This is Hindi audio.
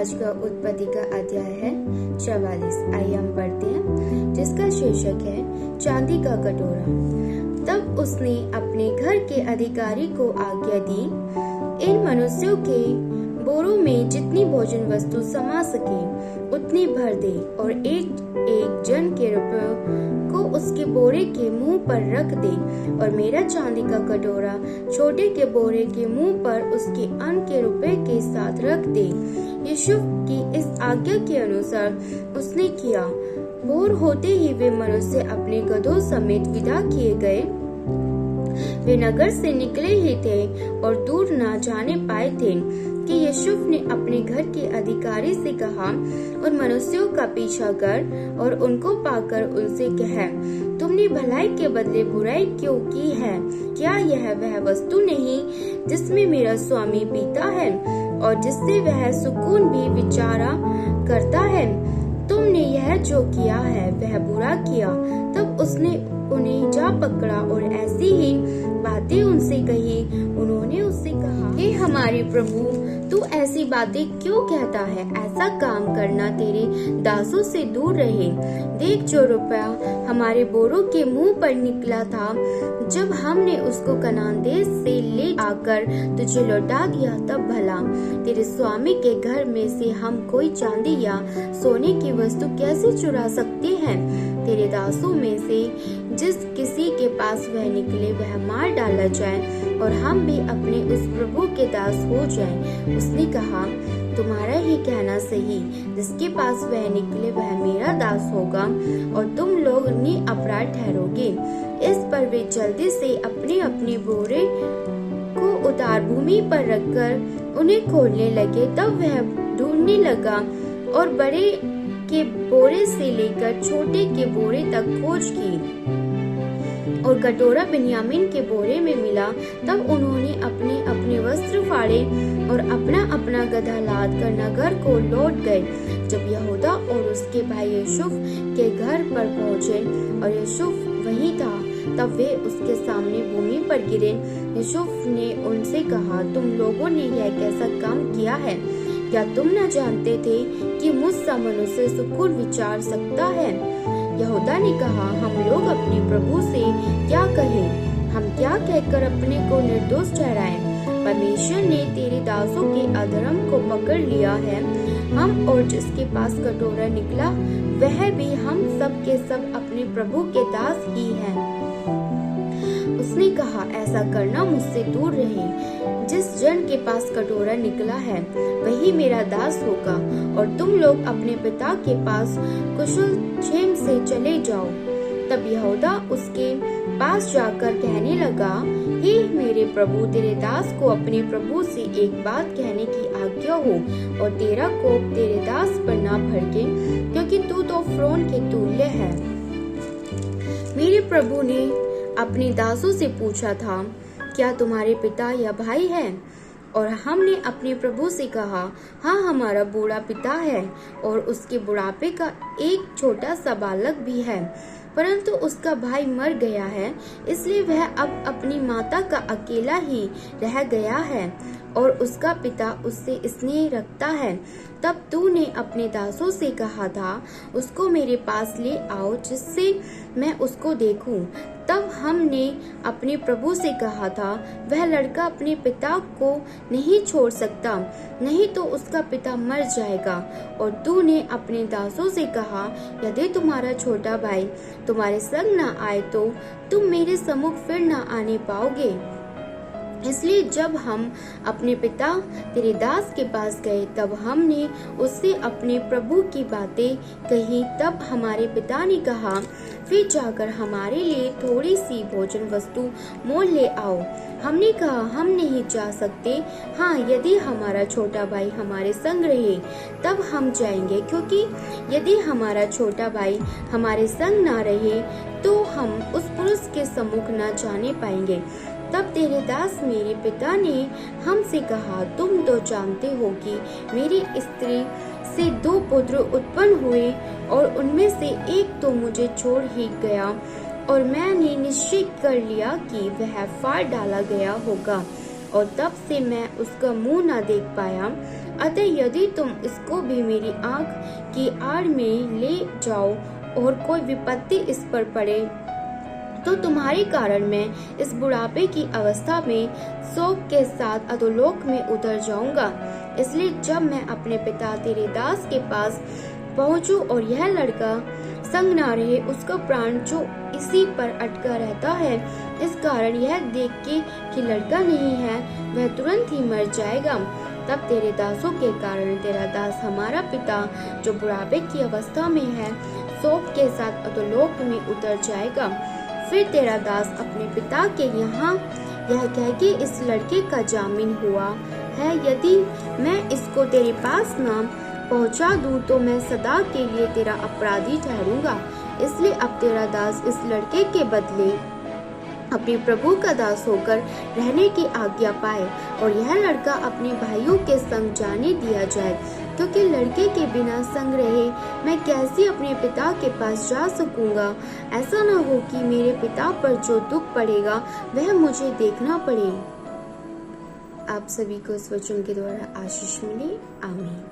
आज का उत्पत्ति का अध्याय है 44। आइए हम पढ़ते हैं, जिसका शीर्षक है चांदी का कटोरा। तब उसने अपने घर के अधिकारी को आज्ञा दी, इन मनुष्यों के बोरों में जितनी भोजन वस्तु समा सके उतनी भर दे, और एक एक जन के रुपयों को उसके बोरे के मुंह पर रख दे, और मेरा चांदी का कटोरा छोटे के बोरे के मुंह पर उसके अन्न के रुपए के साथ रख दे। यूसुफ की इस आज्ञा के अनुसार उसने किया। भोर होते ही वे मनुष्य अपने गधों समेत विदा किए गए। वे नगर से निकले ही थे और दूर न जाने पाए थे कि यूसुफ ने अपने घर के अधिकारी से कहा, उन मनुष्यों का पीछा कर और उनको पाकर उनसे कह, तुमने भलाई के बदले बुराई क्यों की है? क्या यह वह वस्तु नहीं जिसमें मेरा स्वामी पीता है और जिससे वह सुकून भी विचारा करता है? तुमने यह जो किया है वह बुरा किया। तब उसने उन्हें जा पकड़ा और ऐसी ही बातें उनसे कही। उन्होंने उससे कहा, हे हमारे प्रभु, तू ऐसी बातें क्यों कहता है? ऐसा काम करना तेरे दासों से दूर रहे। देख, जो रुपया हमारे बोरों के मुंह पर निकला था, जब हमने उसको कनान देश से ले आकर तुझे लौटा दिया, तब भला तेरे स्वामी के घर में से हम कोई चांदी या सोने की वस्तु कैसे चुरा सकते हैं? तेरे दासों में से जिस किसी के पास वह निकले वह मार डाला जाए और हम भी अपने उस प्रभु के दास हो जाएं। उसने कहा, तुम्हारा ही कहना सही, जिसके पास वह निकले वह मेरा दास होगा और तुम लोग निरपराध ठहरोगे। इस पर वे जल्दी से अपने अपने बोरे को उतार भूमि पर रखकर उन्हें खोलने लगे। तब वह ढूंढने लगा और बड़े के बोरे से लेकर छोटे के बोरे तक खोज की, और कटोरा बिन्यामीन के बोरे में मिला। तब उन्होंने अपने अपने वस्त्र फाड़े और अपना अपना गधा लाद कर नगर को लौट गए। जब यहूदा और उसके भाई यूसुफ के घर पर पहुँचे और यूसुफ वहीं था, तब वे उसके सामने भूमि पर गिरे। यूसुफ ने उनसे कहा, तुम लोगों ने यह कैसा काम किया है? क्या तुम न जानते थे कि मुझसा मनुष्य सुकून विचार सकता है? यहूदा ने कहा, हम लोग अपने प्रभु से क्या कहें? हम क्या कहकर अपने को निर्दोष ठहराएं? परमेश्वर ने तेरे दासों के अधर्म को पकड़ लिया है। हम और जिसके पास कटोरा निकला वह भी हम सब के सब अपने प्रभु के दास ही हैं। उसने कहा, ऐसा करना मुझसे दूर रहे। जिस जन के पास कटोरा निकला है वही मेरा दास होगा, और तुम लोग अपने पिता के पास कुशल क्षेम से चले जाओ। तब यहूदा उसके पास जाकर कहने लगा, हे मेरे प्रभु, तेरे दास को अपने प्रभु से एक बात कहने की आज्ञा हो, और तेरा कोप तेरे दास पर ना भड़के, क्योंकि तू तो फ़िरौन के तुल्य है। मेरे प्रभु ने अपने दासों से पूछा था, क्या तुम्हारे पिता या भाई है? और हमने अपने प्रभु से कहा, हाँ, हमारा बूढ़ा पिता है और उसके बुढ़ापे का एक छोटा सा बालक भी है, परंतु उसका भाई मर गया है, इसलिए वह अब अपनी माता का अकेला ही रह गया है और उसका पिता उससे स्नेह रखता है। तब तूने अपने दासों से कहा था, उसको मेरे पास ले आओ जिससे मैं उसको देखूं। तब हमने अपने प्रभु से कहा था, वह लड़का अपने पिता को नहीं छोड़ सकता, नहीं तो उसका पिता मर जाएगा। और तूने अपने दासों से कहा, यदि तुम्हारा छोटा भाई तुम्हारे संग न आए तो तुम मेरे सम्मुख फिर न आने पाओगे। इसलिए जब हम अपने पिता तेरे दास के पास गए, तब हमने उससे अपने प्रभु की बातें कही। तब हमारे पिता ने कहा, फिर जाकर हमारे लिए थोड़ी सी भोजन वस्तु मोल ले आओ। हमने कहा, हम नहीं जा सकते। हाँ, यदि हमारा छोटा भाई हमारे संग रहे तब हम जाएंगे, क्योंकि यदि हमारा छोटा भाई हमारे संग ना रहे तो हम उस पुरुष के सम्मुख न जाने पाएंगे। तब तेरे दास मेरे पिता ने हमसे कहा, तुम तो जानते हो कि मेरी स्त्री से 2 पुत्र उत्पन्न हुए और उनमें से एक तो मुझे छोड़ ही गया, और मैंने निश्चय कर लिया कि वह फाड़ डाला गया होगा, और तब से मैं उसका मुंह न देख पाया। अतः यदि तुम इसको भी मेरी आंख की आड़ में ले जाओ और कोई विपत्ति इस पर पड़े, तो तुम्हारे कारण मैं इस बुढ़ापे की अवस्था में शोक के साथ अधोलोक में उतर जाऊंगा। इसलिए जब मैं अपने पिता तेरे दास के पास पहुंचूं और यह लड़का संग ना रहे, उसका प्राण जो इसी पर अटका रहता है, इस कारण यह देख के कि लड़का नहीं है, वह तुरंत ही मर जाएगा, तब तेरे दासों के कारण तेरा दास हमारा पिता जो बुढ़ापे की अवस्था में है, शोक के साथ अधोलोक में उतर जाएगा। फिर तेरा दास अपने पिता के यहाँ यह कह के इस लड़के का जामीन हुआ है, यदि मैं इसको तेरे पास ना पहुंचा दूं तो मैं सदा के लिए तेरा अपराधी ठहरूंगा। इसलिए अब तेरा दास इस लड़के के बदले अपने प्रभु का दास होकर रहने की आज्ञा पाए और यह लड़का अपने भाइयों के संग जाने दिया जाए, क्योंकि लड़के के बिना संग रहे मैं कैसे अपने पिता के पास जा सकूंगा। ऐसा न हो कि मेरे पिता पर जो दुख पड़ेगा वह मुझे देखना पड़े। आप सभी को इस वचन के द्वारा आशीष मिले। आमीन।